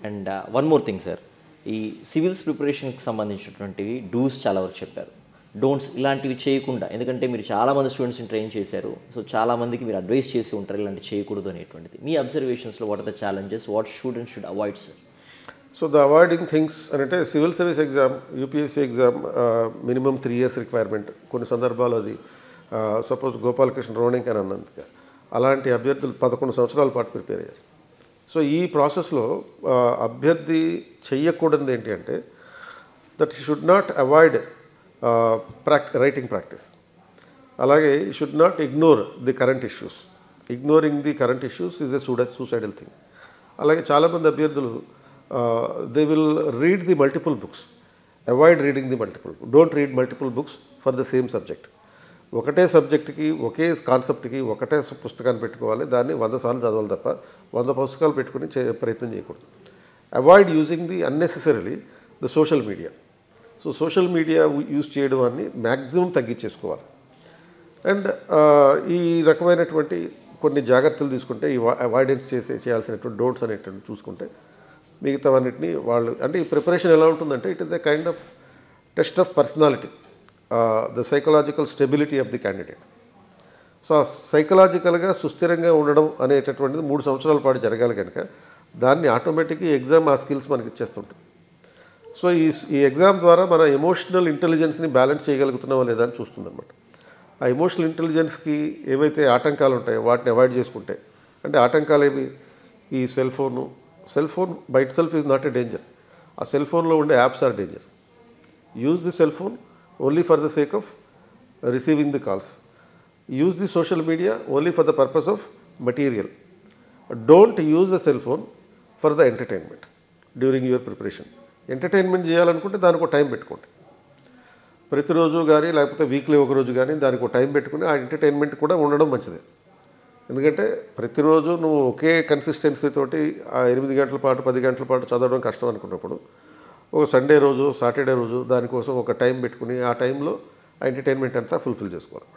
And one more thing sir, ఈ civils ప్రిపరేషన్కి సంబంధించినటువంటివి dos చాలా వరకు చెప్పారు, డోంట్స్ ఇలాంటివి చేయకుండా, ఎందుకంటే మీరు చాలామంది స్టూడెంట్స్ని ట్రైన్ చేశారు, సో చాలామందికి మీరు అడ్వైస్ చేసి ఉంటారు ఇలాంటివి చేయకూడదు అనేటువంటిది. మీ అబ్జర్వేషన్స్లో what are the challenges, what students should avoid sir? So the avoiding things అంటే civil service exam, UPSC exam minimum 3 years requirement. కొన్ని సందర్భాలు అది సపోజ్ గోపాలకృష్ణ రోణింగ్ అని అన్నందుకు అలాంటి అభ్యర్థులు 11 సంవత్సరాల పాటు ప్రిపేర్ అయ్యారు. సో ఈ ప్రాసెస్లో అభ్యర్థి చెయ్యకూడదు ఏంటి అంటే that he should not avoid writing practice. అలాగే ఈ should not ignore the current issues. Ignoring the current issues is a suicidal thing. అలాగే చాలామంది అభ్యర్థులు they will read the multiple books. Avoid reading the multiple. Don't read multiple books for the same subject. ఒకటే సబ్జెక్ట్కి ఒకే కాన్సెప్ట్కి ఒకటే పుస్తకాన్ని పెట్టుకోవాలి, దాన్ని 100 సార్లు చదవాలి తప్ప 100 పుస్తకాలు పెట్టుకుని ప్రయత్నం చేయకూడదు. Avoid using the unnecessarily the social media. So social media use చేయడం అన్ని మ్యాక్సిమం తగ్గించేసుకోవాలి. అండ్ ఈ రకమైనటువంటి కొన్ని జాగ్రత్తలు తీసుకుంటే ఈ అవాయిడెన్స్ చేయాల్సినటువంటి డోంట్స్ అనేటువంటి చూసుకుంటే మిగతావన్నిటిని వాళ్ళు అంటే ఈ ప్రిపరేషన్ ఎలా ఉంటుందంటే it is a kind of test of personality, the psychological stability of the candidate. So ఆ సైకలాజికల్గా సుస్థిరంగా ఉండడం అనేటటువంటిది 3 సంవత్సరాల పాటు జరగాలి కనుక దాన్ని ఆటోమేటిక్గా ఎగ్జామ్ ఆ స్కిల్స్ మనకి ఇచ్చేస్తుంటుంది. సో ఈ ఎగ్జామ్ ద్వారా మన ఎమోషనల్ ఇంటెలిజెన్స్ని బ్యాలెన్స్ చేయగలుగుతున్నామా లేదా అని చూస్తుందన్నమాట. ఆ ఎమోషనల్ ఇంటెలిజెన్స్కి ఏవైతే ఆటంకాలు ఉంటాయో వాటిని అవాయిడ్ చేసుకుంటే, అంటే ఆటంకాలు ఏవి, ఈ cell phone by itself is not a danger. ఆ సెల్ ఫోన్లో ఉండే apps are danger. Use the cell phone only for the sake of receiving the calls. Use the social media only for the purpose of material. Don't use the cell phone for the entertainment during your preparation. Entertainment చేయాలనుకుంటే దానికి ఒక time పెట్టుకోండి. ప్రతిరోజు కానీ లేకపోతే weekly ఒకరోజు కానీ దానికి ఒక టైం పెట్టుకుని ఆ ఎంటర్టైన్మెంట్ కూడా ఉండడం మంచిదే. ఎందుకంటే ప్రతిరోజు నువ్వు ఒకే కన్సిస్టెన్సీ తోటి ఆ 8 గంటల పాటు 10 గంటల పాటు చదవడం కష్టం అనుకున్నప్పుడు ఒక సండే రోజు సాటర్డే రోజు దానికోసం ఒక టైం పెట్టుకుని ఆ టైంలో ఆ ఎంటర్టైన్మెంట్ అంతా ఫుల్ఫిల్ చేసుకోవాలి.